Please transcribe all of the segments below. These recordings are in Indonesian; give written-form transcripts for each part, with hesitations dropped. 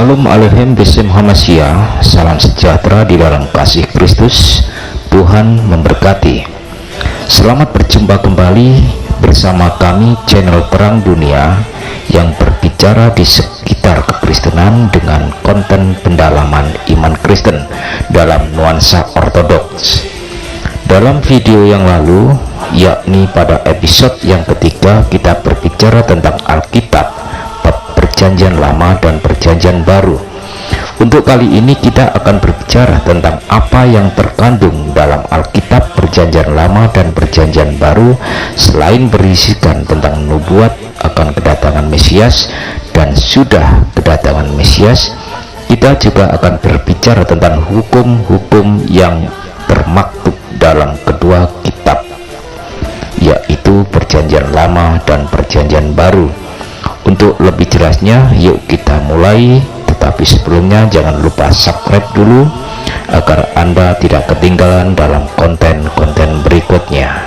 Shalom Aleichem Besem Hamasya. Salam sejahtera di dalam kasih Kristus. Tuhan memberkati. Selamat berjumpa kembali bersama kami, channel Perang Dunia, yang berbicara di sekitar kekristenan dengan konten pendalaman iman Kristen dalam nuansa ortodoks. Dalam video yang lalu, yakni pada episode yang ketiga, kita berbicara tentang Alkitab, Perjanjian Lama dan Perjanjian Baru. Untuk kali ini kita akan berbicara tentang apa yang terkandung dalam Alkitab Perjanjian Lama dan Perjanjian Baru. Selain berisikan tentang nubuat akan kedatangan Mesias dan sudah kedatangan Mesias, kita juga akan berbicara tentang hukum-hukum yang termaktub dalam kedua kitab, yaitu Perjanjian Lama dan Perjanjian Baru. Untuk lebih jelasnya, yuk kita mulai. Tetapi sebelumnya jangan lupa subscribe dulu agar Anda tidak ketinggalan dalam konten-konten berikutnya.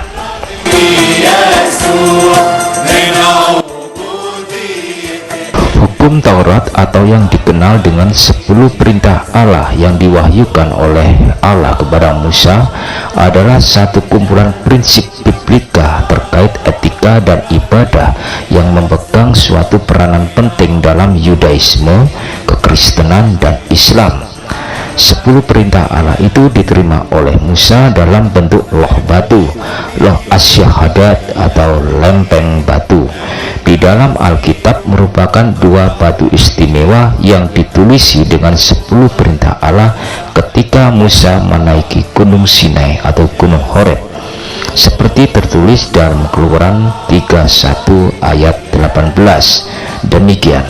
Hukum Taurat atau yang dikenal dengan 10 perintah Allah yang diwahyukan oleh Allah kepada Musa adalah satu kumpulan prinsip biblika terkait etika dan ibadah yang memegang suatu peranan penting dalam Yudaisme, kekristenan, dan Islam. 10 perintah Allah itu diterima oleh Musa dalam bentuk loh batu, loh asyahadat atau lempeng batu. Di dalam Alkitab merupakan dua batu istimewa yang ditulisi dengan 10 perintah Allah ketika Musa menaiki Gunung Sinai atau Gunung Horeb, seperti tertulis dalam Keluaran 31 ayat 18. Demikian.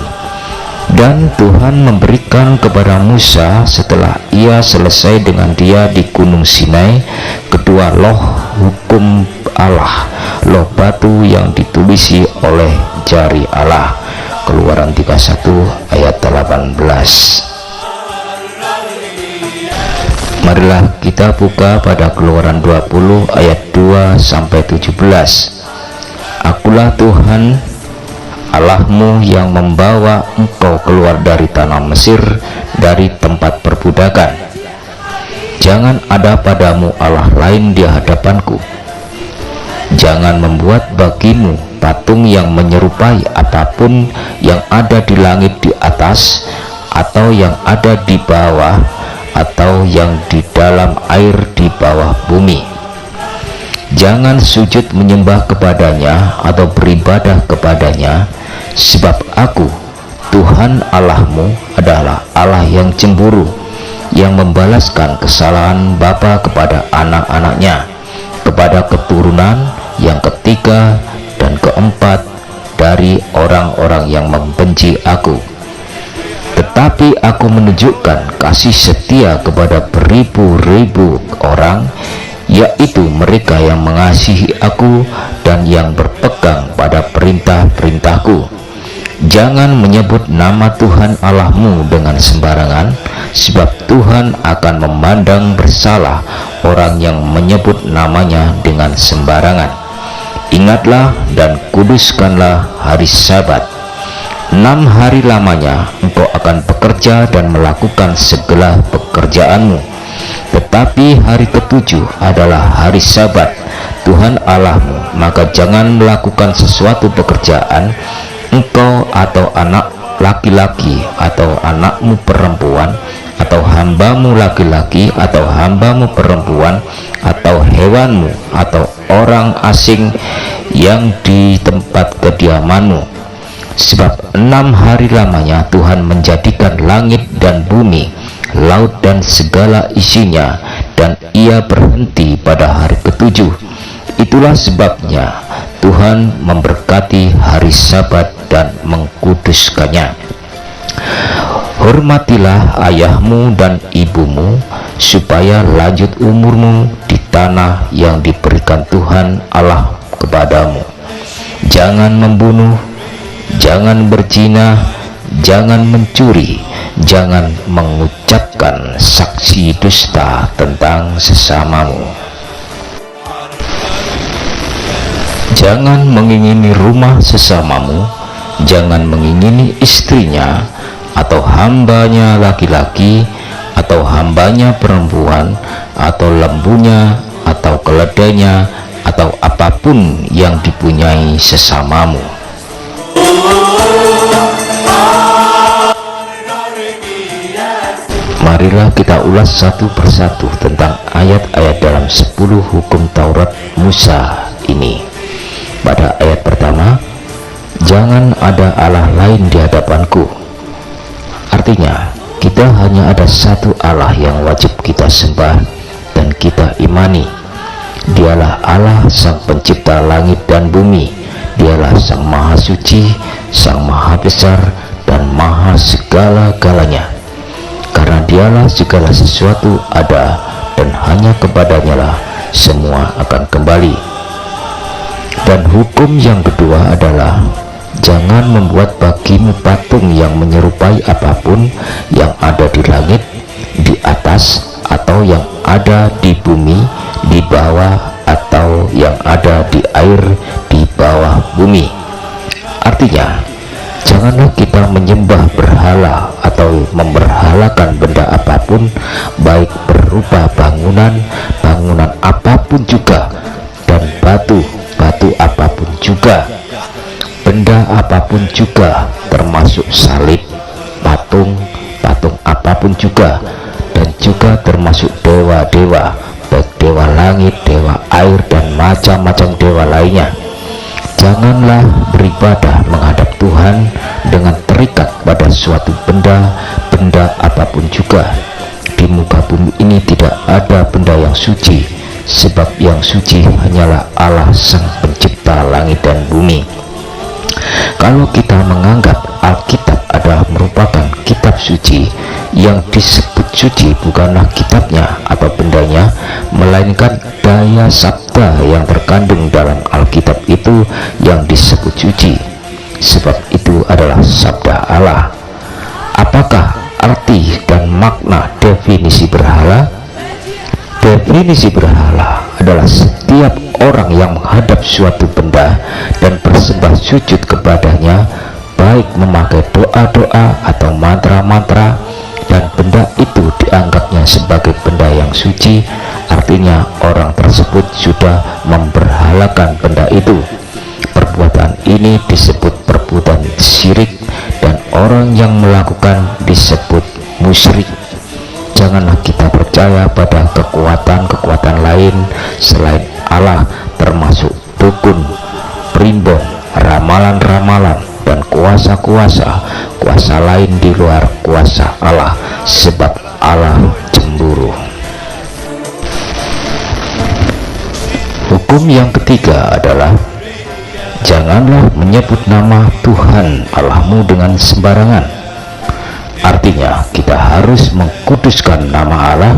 Dan Tuhan memberikan kepada Musa setelah ia selesai dengan dia di Gunung Sinai kedua loh hukum Allah, loh batu yang ditulisi oleh jari Allah. Keluaran 31 ayat 18. Marilah kita buka pada Keluaran 20 ayat 2 sampai 17. Akulah Tuhan Allahmu yang membawa engkau keluar dari tanah Mesir, dari tempat perbudakan. Jangan ada padamu Allah lain di hadapanku. Jangan membuat bagimu patung yang menyerupai apapun yang ada di langit di atas, atau yang ada di bawah, atau yang di dalam air di bawah bumi. Jangan sujud menyembah kepadanya atau beribadah kepadanya, sebab aku, Tuhan Allahmu, adalah Allah yang cemburu, yang membalaskan kesalahan bapa kepada anak-anaknya, kepada keturunan yang ketiga dan keempat dari orang-orang yang membenci aku. Tetapi aku menunjukkan kasih setia kepada beribu-ribu orang, yaitu mereka yang mengasihi aku dan yang berpegang pada perintah-perintahku. Jangan menyebut nama Tuhan Allahmu dengan sembarangan, sebab Tuhan akan memandang bersalah orang yang menyebut namanya dengan sembarangan. Ingatlah dan kuduskanlah hari Sabat. 6 hari lamanya engkau akan bekerja dan melakukan segala pekerjaanmu. Tetapi hari ketujuh adalah hari Sabat Tuhan Allahmu, maka jangan melakukan sesuatu pekerjaan, engkau atau anak laki-laki atau anakmu perempuan, atau hambamu laki-laki atau hambamu perempuan, atau hewanmu atau orang asing yang di tempat kediamanmu. Sebab 6 hari lamanya Tuhan menjadikan langit dan bumi, laut dan segala isinya, dan ia berhenti pada hari ketujuh. Itulah sebabnya Tuhan memberkati hari Sabat dan mengkuduskannya. Hormatilah ayahmu dan ibumu, supaya lanjut umurmu di tanah yang diberikan Tuhan Allah kepadamu. Jangan membunuh, jangan berzina, jangan mencuri, jangan mengucapkan saksi dusta tentang sesamamu. Jangan mengingini rumah sesamamu, jangan mengingini istrinya, atau hambanya laki-laki, atau hambanya perempuan, atau lembunya, atau keledainya, atau apapun yang dipunyai sesamamu. Marilah kita ulas satu persatu tentang ayat-ayat dalam 10 hukum Taurat Musa ini. Pada ayat pertama, jangan ada Allah lain di hadapanku. Artinya, kita hanya ada satu Allah yang wajib kita sembah dan kita imani. Dialah Allah Sang Pencipta langit dan bumi. Dialah Sang Maha Suci, Sang Maha Besar, dan Maha segala-galanya. Karena Dialah segala sesuatu ada, dan hanya kepadanya lah semua akan kembali. Dan hukum yang kedua adalah, jangan membuat bagimu patung yang menyerupai apapun yang ada di langit, di atas, atau yang ada di bumi, di bawah, atau yang ada di air di bawah bumi. Artinya, janganlah kita menyembah berhala atau memberhalakan benda apapun, baik berupa bangunan apapun juga, dan batu apapun juga, benda apapun juga, termasuk salib, patung apapun juga, dan juga termasuk dewa-dewa, baik dewa langit, dewa air, dan macam-macam dewa lainnya. Janganlah beribadah menghadap Tuhan dengan terikat pada suatu benda apapun juga. Di muka bumi ini tidak ada benda yang suci, sebab yang suci hanyalah Allah Sang Pencipta langit dan bumi. Kalau kita menganggap Alkitab adalah merupakan kitab suci, yang disebut suci bukanlah kitabnya atau bendanya, melainkan daya sabda yang terkandung dalam Alkitab itu yang disebut suci, sebab itu adalah sabda Allah. Apakah arti dan makna definisi berhala? Definisi berhala adalah setiap orang yang menghadap suatu benda dan bersembah sujud kepadanya, baik memakai doa-doa atau mantra-mantra, dan benda itu dianggapnya sebagai benda yang suci. Artinya orang tersebut sudah memberhalakan benda itu. Perbuatan ini disebut perbuatan syirik, dan orang yang melakukan disebut musyrik. Janganlah kita percaya pada kekuatan lain selain Allah, termasuk dukun, primbon, ramalan-ramalan, dan kuasa lain di luar kuasa Allah, sebab Allah cemburu. Hukum yang ketiga adalah, janganlah menyebut nama Tuhan Allahmu dengan sembarangan. Artinya, kita harus mengkuduskan nama Allah.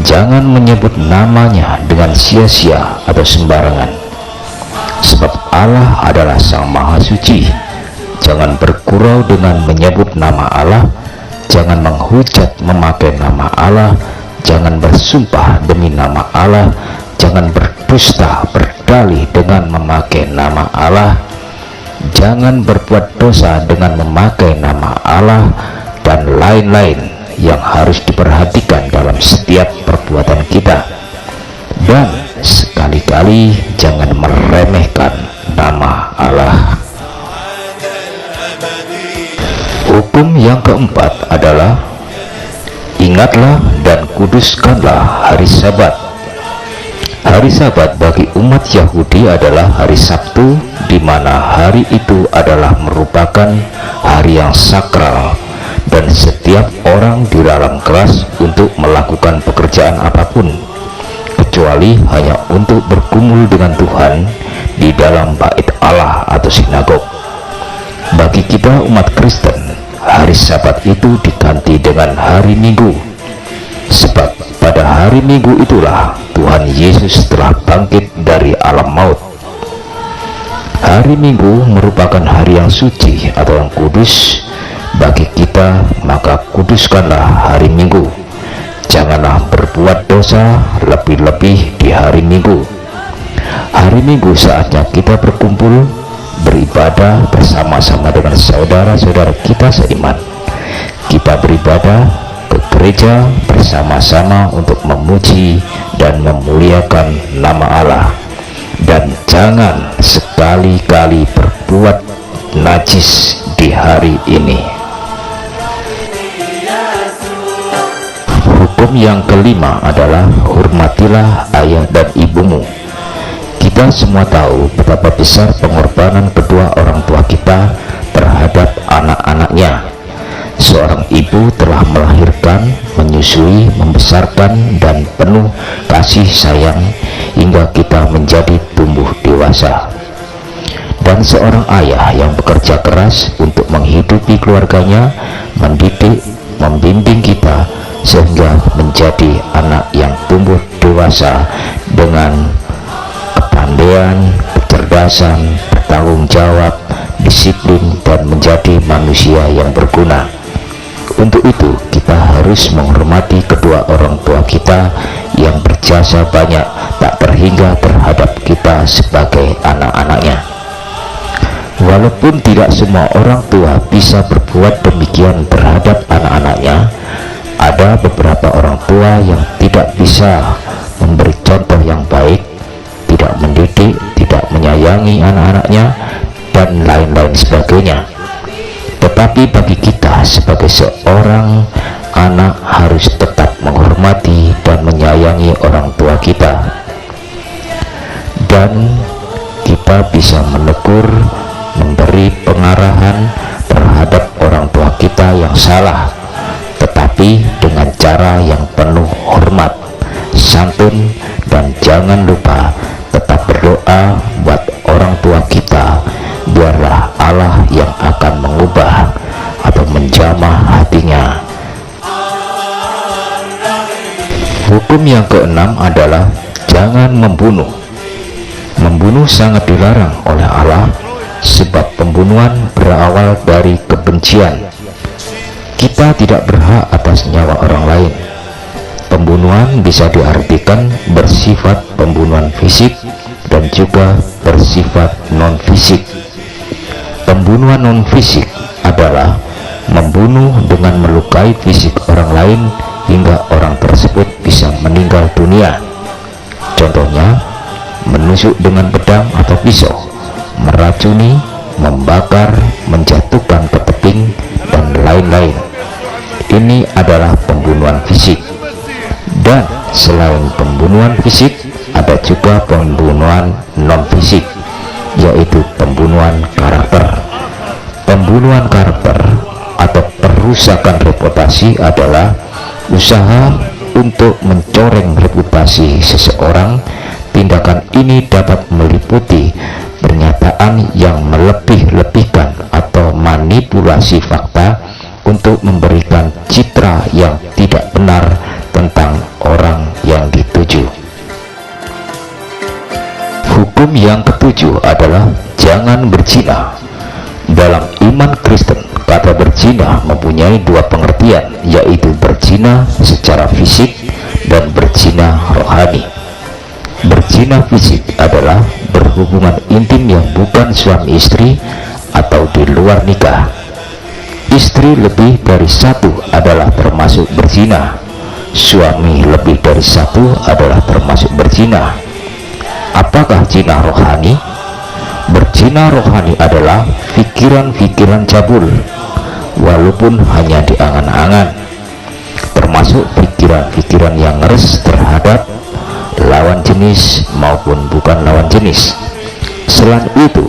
Jangan menyebut namanya dengan sia-sia atau sembarangan, sebab Allah adalah Sang Maha Suci. Jangan bergurau dengan menyebut nama Allah. Jangan menghujat memakai nama Allah. Jangan bersumpah demi nama Allah. Jangan berdusta berdalih dengan memakai nama Allah. Jangan berbuat dosa dengan memakai nama Allah, dan lain-lain yang harus diperhatikan dalam setiap perbuatan kita. Dan sekali-kali jangan meremehkan nama Allah. Hukum yang keempat adalah, ingatlah dan kuduskanlah hari Sabat. Hari Sabat bagi umat Yahudi adalah hari Sabtu, di mana hari itu adalah merupakan hari yang sakral, dan setiap orang dilarang keras untuk melakukan pekerjaan apapun, kecuali hanya untuk bergumul dengan Tuhan di dalam bait Allah atau sinagog. Bagi kita umat Kristen, hari Sabat itu diganti dengan hari Minggu, sebab pada hari Minggu itulah Tuhan Yesus telah bangkit dari alam maut. Hari Minggu merupakan hari yang suci atau yang kudus bagi kita, maka kuduskanlah hari Minggu. Janganlah berbuat dosa, lebih-lebih di hari Minggu. Hari Minggu saatnya kita berkumpul, beribadah bersama-sama dengan saudara-saudara kita seiman, kita beribadah ke gereja bersama-sama untuk memuji dan memuliakan nama Allah, dan jangan sekali-kali berbuat najis di hari ini. Hukum yang kelima adalah hormatilah ayah dan ibumu. Kita semua tahu betapa besar pengorbanan kedua orang tua kita terhadap anak-anaknya. Seorang ibu telah melahirkan, menyusui, membesarkan, dan penuh kasih sayang hingga kita menjadi tumbuh dewasa. Dan seorang ayah yang bekerja keras untuk menghidupi keluarganya, mendidik, membimbing kita sehingga menjadi anak yang tumbuh dewasa dengan kepandaian, kecerdasan, bertanggung jawab, disiplin, dan menjadi manusia yang berguna. Untuk itu kita harus menghormati kedua orang tua kita yang berjasa banyak tak terhingga terhadap kita sebagai anak-anaknya. Walaupun tidak semua orang tua bisa berbuat demikian terhadap anak-anaknya, ada beberapa orang tua yang tidak bisa memberi contoh yang baik, tidak mendidik, tidak menyayangi anak-anaknya, dan lain-lain sebagainya. Tetapi bagi kita sebagai seorang anak harus tetap menghormati dan menyayangi orang tua kita, dan kita bisa menegur, memberi pengarahan terhadap orang tua kita yang salah, tetapi dengan cara yang penuh hormat, santun, dan jangan lupa tetap berdoa buat orang tua kita, biarlah Allah yang akan mengubah atau menjamah hatinya. Hukum yang keenam adalah jangan membunuh. Membunuh sangat dilarang oleh Allah, sebab pembunuhan berawal dari kebencian. Kita tidak berhak atas nyawa orang lain. Pembunuhan bisa diartikan bersifat pembunuhan fisik dan juga bersifat non-fisik. Pembunuhan non-fisik adalah membunuh dengan melukai fisik orang lain hingga orang tersebut bisa meninggal dunia. Contohnya, menusuk dengan pedang atau pisau, meracuni, membakar, menjatuhkan ke tebing, dan lain-lain. Ini adalah pembunuhan fisik. Dan selain pembunuhan fisik, ada juga pembunuhan non-fisik, yaitu pembunuhan karakter. Pembunuhan karakter atau perusakan reputasi adalah usaha untuk mencoreng reputasi seseorang. Tindakan ini dapat meliputi pernyataan yang melebih-lebihkan atau manipulasi fakta untuk memberikan citra yang tidak benar tentang orang yang dituju. Hukum yang ketujuh adalah jangan berzina. Dalam iman Kristen, kata berzina mempunyai dua pengertian, yaitu berzina secara fisik dan berzina rohani. Berzina fisik adalah berhubungan intim yang bukan suami istri atau di luar nikah. Istri lebih dari satu adalah termasuk berzina. Suami lebih dari satu adalah termasuk berzina. Apakah zina rohani? Berzina rohani adalah pikiran-pikiran cabul, walaupun hanya di angan-angan, termasuk pikiran-pikiran yang ngeres terhadap lawan jenis maupun bukan lawan jenis. Selain itu,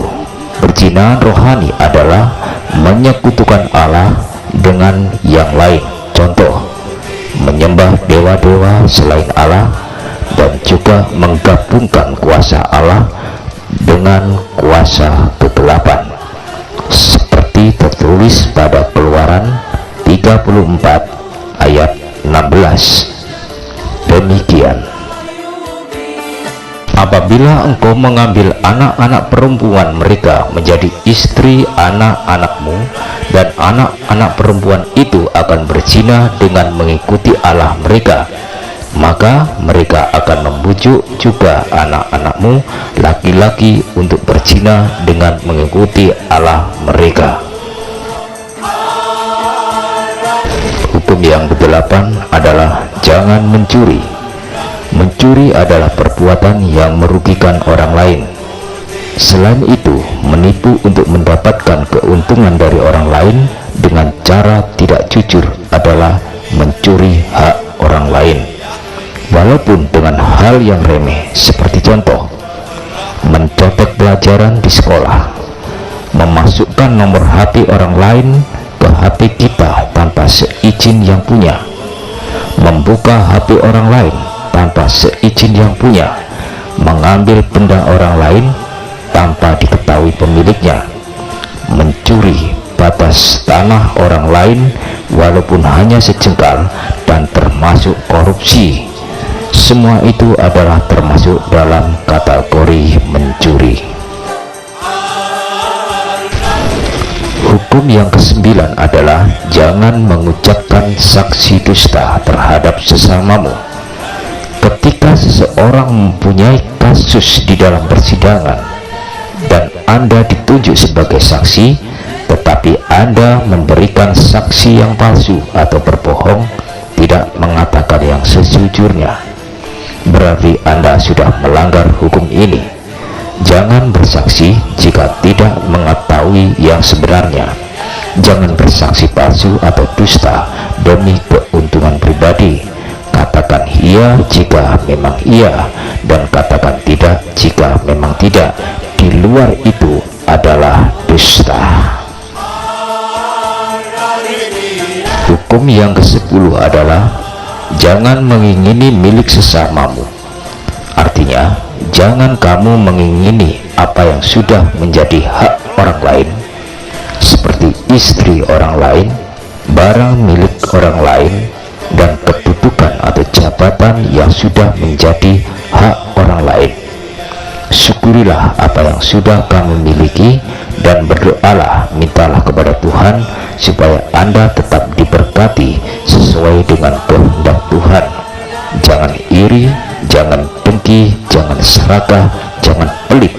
perzinahan rohani adalah menyekutukan Allah dengan yang lain. Contoh, menyembah dewa-dewa selain Allah, dan juga menggabungkan kuasa Allah dengan kuasa kegelapan, seperti tertulis pada Keluaran 34 ayat 16. Demikian. Apabila engkau mengambil anak-anak perempuan mereka menjadi istri anak-anakmu, dan anak-anak perempuan itu akan berzina dengan mengikuti Allah mereka, maka mereka akan membujuk juga anak-anakmu laki-laki untuk berzina dengan mengikuti Allah mereka. Yang kedelapan adalah jangan mencuri. Mencuri adalah perbuatan yang merugikan orang lain. Selain itu, menipu untuk mendapatkan keuntungan dari orang lain dengan cara tidak jujur adalah mencuri hak orang lain, walaupun dengan hal yang remeh, seperti contoh mencoret pelajaran di sekolah, memasukkan nomor HP orang lain ke HP kita tanpa seizin yang punya, membuka HP orang lain tanpa seizin yang punya, mengambil benda orang lain tanpa diketahui pemiliknya, mencuri batas tanah orang lain walaupun hanya sejengkal, dan termasuk korupsi. Semua itu adalah termasuk dalam kategori mencuri. Hukum yang kesembilan adalah jangan mengucapkan saksi dusta terhadap sesamamu. Ketika seseorang mempunyai kasus di dalam persidangan dan Anda ditunjuk sebagai saksi, tetapi Anda memberikan saksi yang palsu atau berbohong, tidak mengatakan yang sejujurnya, berarti Anda sudah melanggar hukum ini. Jangan bersaksi jika tidak mengetahui yang sebenarnya. Jangan bersaksi palsu atau dusta demi keuntungan pribadi. Katakan iya jika memang iya, dan katakan tidak jika memang tidak. Di luar itu adalah dusta. Hukum yang ke-10 adalah jangan mengingini milik sesamamu. Artinya, jangan kamu mengingini apa yang sudah menjadi hak orang lain, seperti istri orang lain, barang milik orang lain, dan kedudukan atau jabatan yang sudah menjadi hak orang lain. Syukurilah apa yang sudah kamu miliki dan berdoalah, mintalah kepada Tuhan supaya Anda tetap diberkati sesuai dengan kehendak Tuhan. Jangan iri, jangan dengki, jangan serakah, jangan pelit,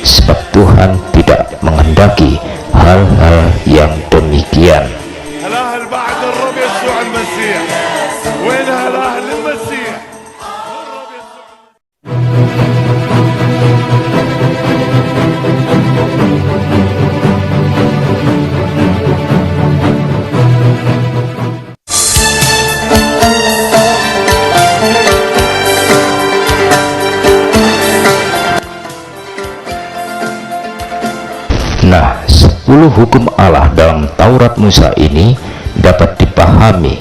sebab Tuhan tidak menghendaki hal-hal yang demikian. Nah, 10 hukum Allah dalam Taurat Musa ini dapat dipahami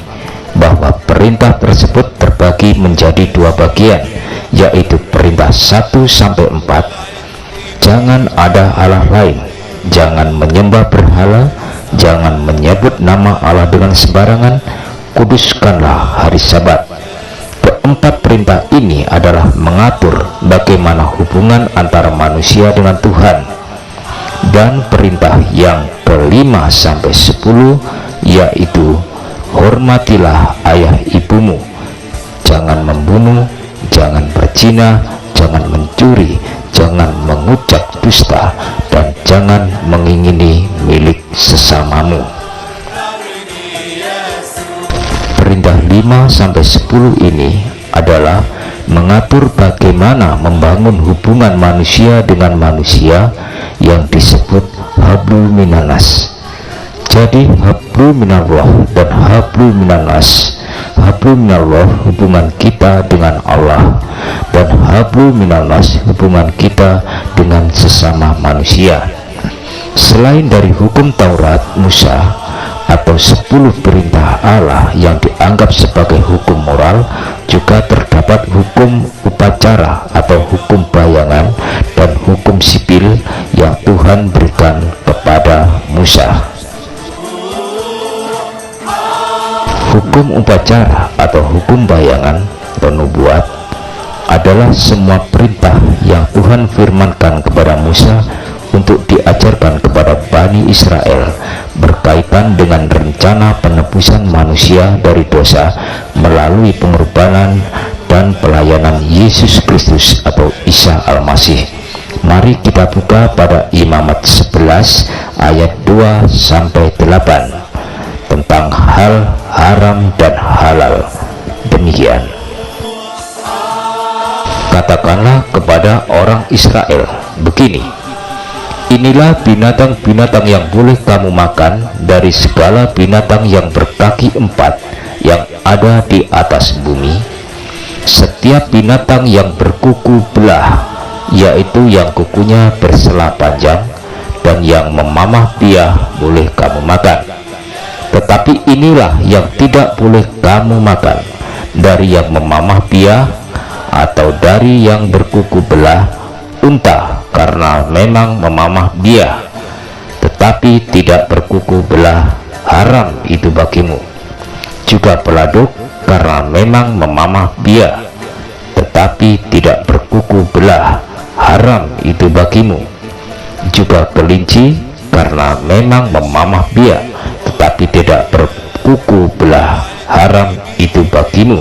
bahwa perintah tersebut terbagi menjadi dua bagian, yaitu perintah 1-4, jangan ada Allah lain, jangan menyembah berhala, jangan menyebut nama Allah dengan sembarangan, kuduskanlah hari Sabat. Keempat perintah ini adalah mengatur bagaimana hubungan antara manusia dengan Tuhan. Dan perintah yang ke-5-10 yaitu hormatilah ayah ibumu, jangan membunuh, jangan berzina, jangan mencuri, jangan mengucap dusta, dan jangan mengingini milik sesamamu. Perintah 5-10 ini adalah mengatur bagaimana membangun hubungan manusia dengan manusia yang disebut hablum minanas. Jadi hablum minallah dan hablum minanas. Hablum minallah hubungan kita dengan Allah, dan hablum minanas hubungan kita dengan sesama manusia. Selain dari hukum Taurat Musa atau 10 perintah Allah yang dianggap sebagai hukum moral, juga terdapat hukum upacara atau hukum bayangan dan hukum sipil yang Tuhan berikan kepada Musa. Hukum upacara atau hukum bayangan atau nubuat adalah semua perintah yang Tuhan firmankan kepada Musa untuk diajarkan kepada Bani Israel berkaitan dengan rencana penebusan manusia dari dosa melalui pengorbanan dan pelayanan Yesus Kristus atau Isa Al-Masih. Mari kita buka pada Imamat 11 ayat 2-8 tentang hal haram dan halal. Demikian. Katakanlah kepada orang Israel begini, inilah binatang-binatang yang boleh kamu makan dari segala binatang yang berkaki empat yang ada di atas bumi. Setiap binatang yang berkuku belah, yaitu yang kukunya bersela panjang dan yang memamah biah, boleh kamu makan. Tetapi inilah yang tidak boleh kamu makan, dari yang memamah biah atau dari yang berkuku belah, unta karena memang memamah biah tetapi tidak berkuku belah, haram itu bagimu. Juga peladuk karena memang memamah biah tetapi tidak berkuku belah, haram itu bagimu. Juga kelinci karena memang memamah biak tetapi tidak berkuku belah, haram itu bagimu.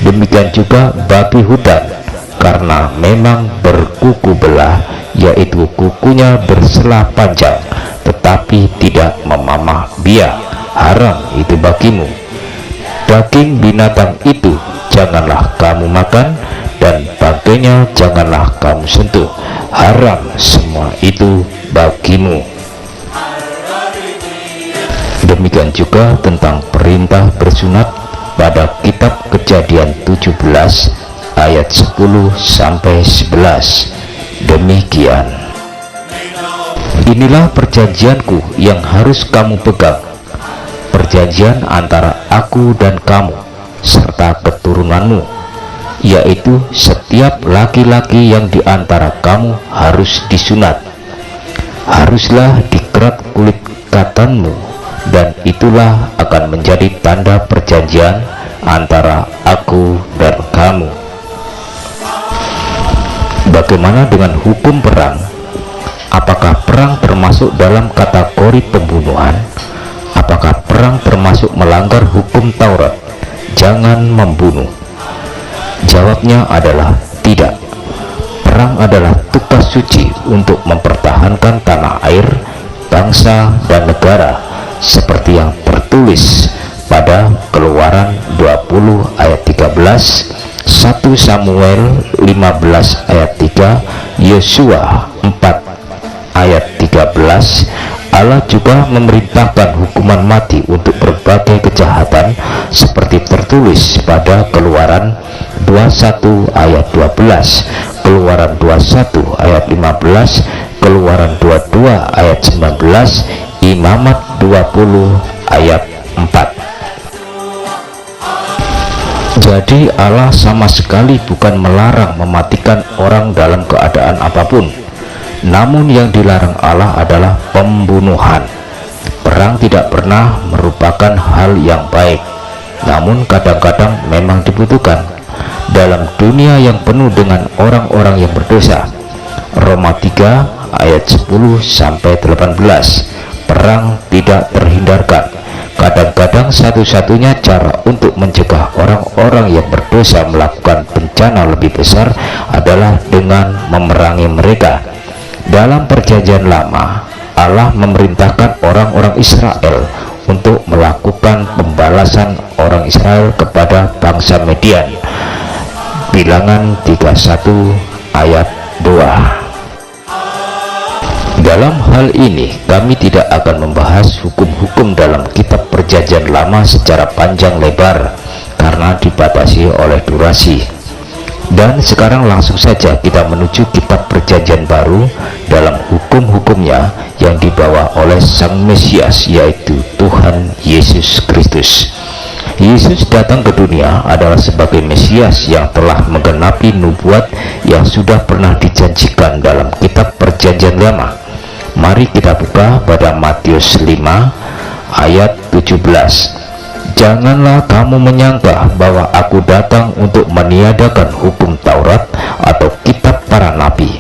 Demikian juga babi hutan karena memang berkuku belah, yaitu kukunya bersela panjang tetapi tidak memamah biak, haram itu bagimu. Daging binatang itu janganlah kamu makan, dan bangkainya janganlah kamu sentuh, haram semua itu bagimu. Demikian juga tentang perintah bersunat pada kitab Kejadian 17 ayat 10 sampai 11. Demikian. Inilah perjanjianku yang harus kamu pegang, perjanjian antara aku dan kamu serta keturunanmu, yaitu setiap laki-laki yang diantara kamu harus disunat. Haruslah dikerat kulit katanmu, dan itulah akan menjadi tanda perjanjian antara aku dan kamu. Bagaimana dengan hukum perang? Apakah perang termasuk dalam kategori pembunuhan? Apakah perang termasuk melanggar hukum Taurat, jangan membunuh? Jawabnya adalah tidak. Perang adalah tugas suci untuk mempertahankan tanah air, bangsa, dan negara, seperti yang tertulis pada Keluaran 20 ayat 13, 1 Samuel 15 ayat 3, Yosua 4 ayat 13. Allah juga memerintahkan hukuman mati untuk berbagai kejahatan, seperti tertulis pada Keluaran 21 ayat 12, Keluaran 21 ayat 15, Keluaran 22 ayat 19, Imamat 20 ayat 4. Jadi Allah sama sekali bukan melarang mematikan orang dalam keadaan apapun. Namun yang dilarang Allah adalah pembunuhan. Perang tidak pernah merupakan hal yang baik, namun kadang-kadang memang dibutuhkan dalam dunia yang penuh dengan orang-orang yang berdosa. Roma 3 ayat 10 sampai 18. Perang tidak terhindarkan. Kadang-kadang satu-satunya cara untuk mencegah orang-orang yang berdosa melakukan bencana lebih besar adalah dengan memerangi mereka. Dalam perjanjian lama, Allah memerintahkan orang-orang Israel untuk melakukan pembalasan orang Israel kepada bangsa Median. Bilangan 31 ayat 2. Dalam hal ini kami tidak akan membahas hukum-hukum dalam kitab perjanjian lama secara panjang lebar karena dibatasi oleh durasi. Dan sekarang langsung saja kita menuju kitab perjanjian baru dalam hukum-hukumnya yang dibawa oleh Sang Mesias, yaitu Tuhan Yesus Kristus. Yesus datang ke dunia adalah sebagai Mesias yang telah menggenapi nubuat yang sudah pernah dijanjikan dalam kitab perjanjian lama. Mari kita buka pada Matius 5 ayat 17. Janganlah kamu menyangka bahwa aku datang untuk meniadakan hukum Taurat atau kitab para nabi.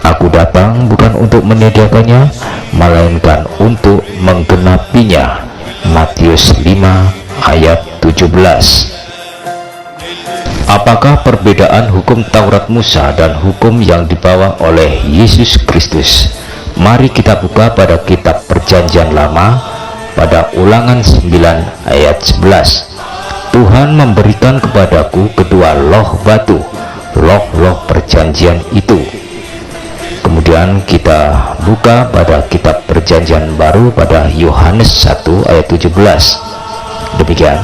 Aku datang bukan untuk meniadakannya, melainkan untuk menggenapinya. Matius 5 ayat 17. Apakah perbedaan hukum Taurat Musa dan hukum yang dibawa oleh Yesus Kristus? Mari kita buka pada kitab perjanjian lama pada Ulangan 9 ayat 11. Tuhan memberikan kepadaku kedua loh batu, loh-loh perjanjian itu. Kemudian kita buka pada kitab Perjanjian Baru pada Yohanes 1 ayat 17. Demikian,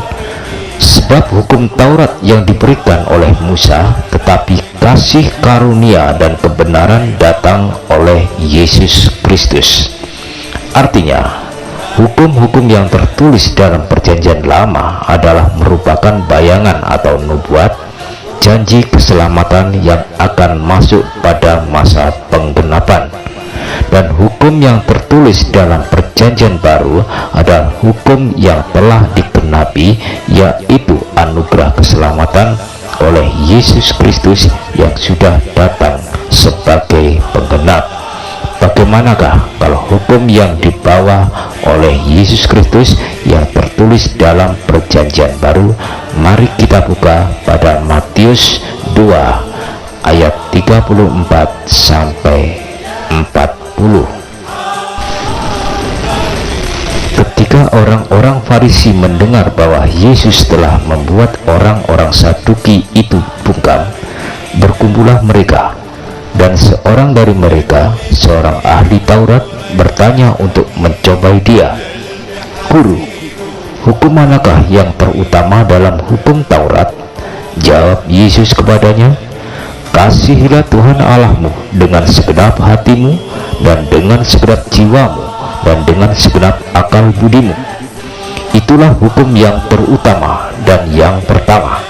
sebab hukum Taurat yang diberikan oleh Musa, tetapi kasih karunia dan kebenaran datang oleh Yesus Kristus. Artinya, hukum-hukum yang tertulis dalam Perjanjian Lama adalah merupakan bayangan atau nubuat janji keselamatan yang akan masuk pada masa penggenapan. Dan hukum yang tertulis dalam Perjanjian Baru adalah hukum yang telah digenapi, yaitu anugerah keselamatan oleh Yesus Kristus yang sudah datang sebagai penggenap. Bagaimanakah kalau hukum yang dibawa oleh Yesus Kristus yang tertulis dalam Perjanjian Baru? Mari kita buka pada Matius 2 ayat 34 sampai 40. Ketika orang-orang Farisi mendengar bahwa Yesus telah membuat orang-orang Saduki itu bungkam, berkumpullah mereka. Dan seorang dari mereka, seorang ahli Taurat, bertanya untuk mencobai dia, "Guru, hukum manakah yang terutama dalam hukum Taurat?" Jawab Yesus kepadanya, "Kasihilah Tuhan Allahmu dengan segenap hatimu, dan dengan segenap jiwamu, dan dengan segenap akal budimu. Itulah hukum yang terutama dan yang pertama.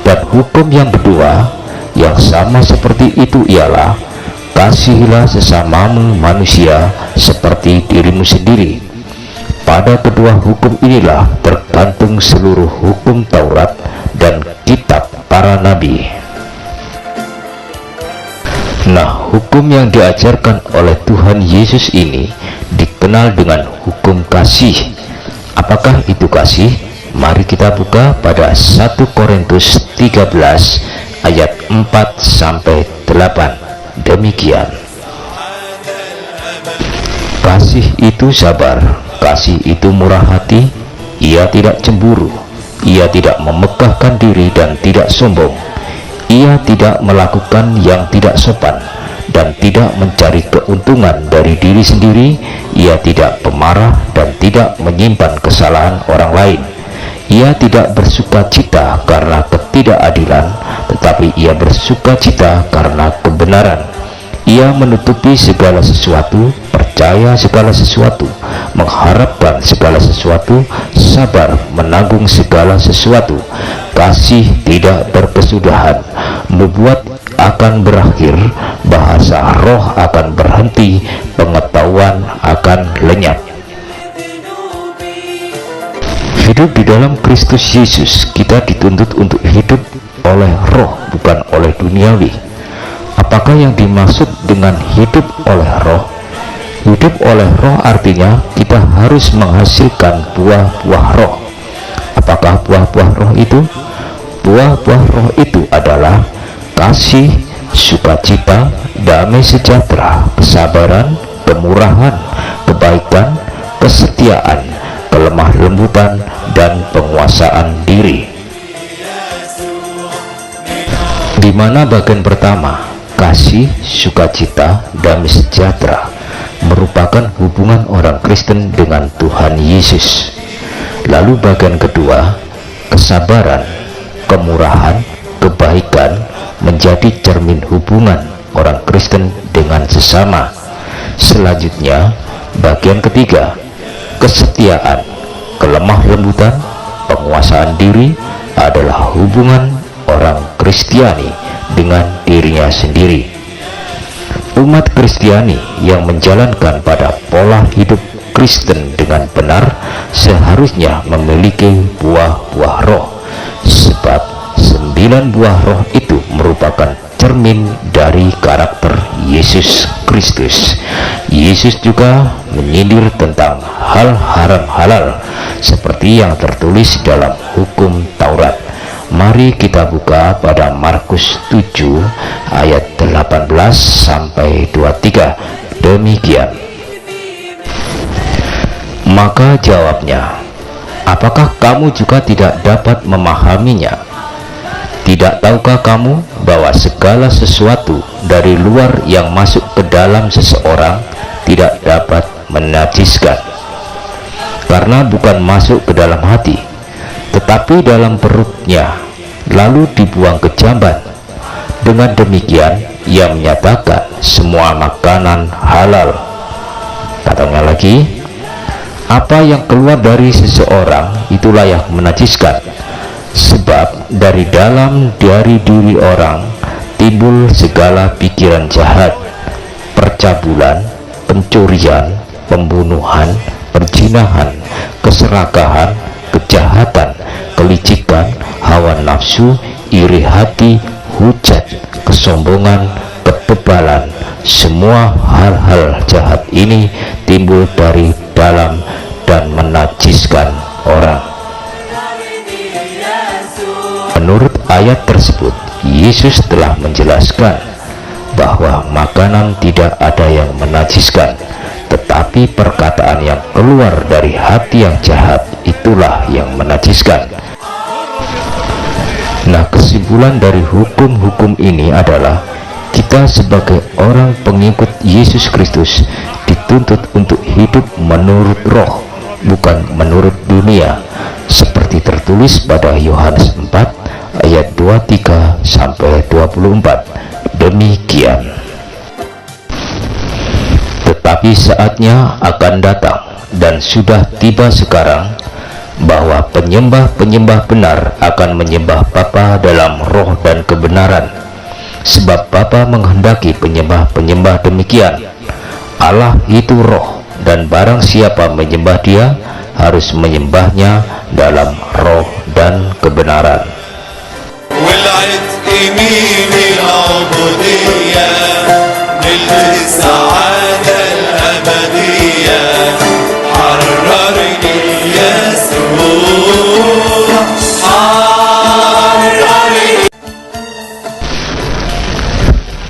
Dan hukum yang kedua, yang sama seperti itu ialah, kasihilah sesamamu manusia seperti dirimu sendiri. Pada kedua hukum inilah tergantung seluruh hukum Taurat dan kitab para nabi." Nah, hukum yang diajarkan oleh Tuhan Yesus ini dikenal dengan hukum kasih. Apakah itu kasih? Mari kita buka pada 1 Korintus 13 ayat 4 sampai 8. Demikian, kasih itu sabar, kasih itu murah hati, ia tidak cemburu, ia tidak memegahkan diri dan tidak sombong, ia tidak melakukan yang tidak sopan, dan tidak mencari keuntungan dari diri sendiri, ia tidak pemarah dan tidak menyimpan kesalahan orang lain. Ia tidak bersuka cita karena ketidakadilan, tetapi ia bersuka cita karena kebenaran. Ia menutupi segala sesuatu, percaya segala sesuatu, mengharapkan segala sesuatu, sabar menanggung segala sesuatu. Kasih tidak berkesudahan, nubuat akan berakhir, bahasa roh akan berhenti, pengetahuan akan lenyap. Hidup di dalam Kristus Yesus, kita dituntut untuk hidup oleh roh, bukan oleh duniawi. Apakah yang dimaksud dengan hidup oleh roh? Hidup oleh roh artinya kita harus menghasilkan buah-buah roh. Apakah buah-buah roh itu? Buah-buah roh itu adalah kasih, sukacita, damai sejahtera, kesabaran, kemurahan, kebaikan, kesetiaan, kelemah lembutan, dan penguasaan diri. Di mana bagian pertama, kasih, sukacita, damai sejahtera, merupakan hubungan orang Kristen dengan Tuhan Yesus. Lalu bagian kedua, kesabaran, kemurahan, kebaikan, menjadi cermin hubungan orang Kristen dengan sesama. Selanjutnya, bagian ketiga, kesetiaan, kelemah lembutan, penguasaan diri adalah hubungan orang Kristiani dengan dirinya sendiri. Umat Kristiani yang menjalankan pada pola hidup Kristen dengan benar seharusnya memiliki buah-buah roh, sebab 9 buah roh itu merupakan cermin dari karakter Yesus Kristus. Yesus juga menyindir tentang hal haram halal seperti yang tertulis dalam hukum Taurat. Mari kita buka pada Markus 7 ayat 18 sampai 23. Demikian, Maka jawabnya, apakah kamu juga tidak dapat memahaminya? Tidak tahukah kamu bahwa segala sesuatu dari luar yang masuk ke dalam seseorang tidak dapat menajiskan, karena bukan masuk ke dalam hati, tetapi dalam perutnya, lalu dibuang ke jamban. Dengan demikian ia menyatakan semua makanan halal. Katanya lagi, apa yang keluar dari seseorang itulah yang menajiskan, sebab dari diri orang timbul segala pikiran jahat, percabulan, pencurian, pembunuhan, perzinahan, keserakahan, kejahatan, kelicikan, hawa nafsu, iri hati, hujat, kesombongan, kebebalan. Semua hal-hal jahat ini timbul dari dalam dan menajiskan orang. Menurut ayat tersebut, Yesus telah menjelaskan bahwa makanan tidak ada yang menajiskan, tetapi perkataan yang keluar dari hati yang jahat itulah yang menajiskan. Nah, kesimpulan dari hukum-hukum ini adalah kita sebagai orang pengikut Yesus Kristus dituntut untuk hidup menurut roh, bukan menurut dunia, seperti tertulis pada Yohanes 4 ayat 23 sampai 24. Demikian. Tetapi saatnya akan datang dan sudah tiba sekarang bahwa penyembah-penyembah benar akan menyembah Bapa dalam roh dan kebenaran, sebab Bapa menghendaki penyembah-penyembah demikian. Allah itu roh, dan barang siapa menyembah Dia harus menyembahnya dalam roh dan kebenaran.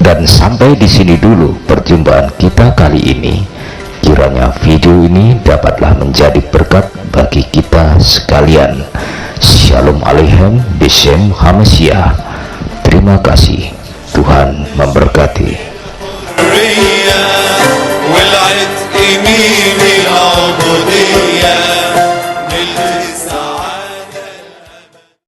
Dan sampai di sini dulu perjumpaan kita kali ini. Kiranya video ini dapatlah menjadi berkat bagi kita sekalian. Shalom Aleichem Beshem Hamasiah. Terima kasih. Tuhan memberkati.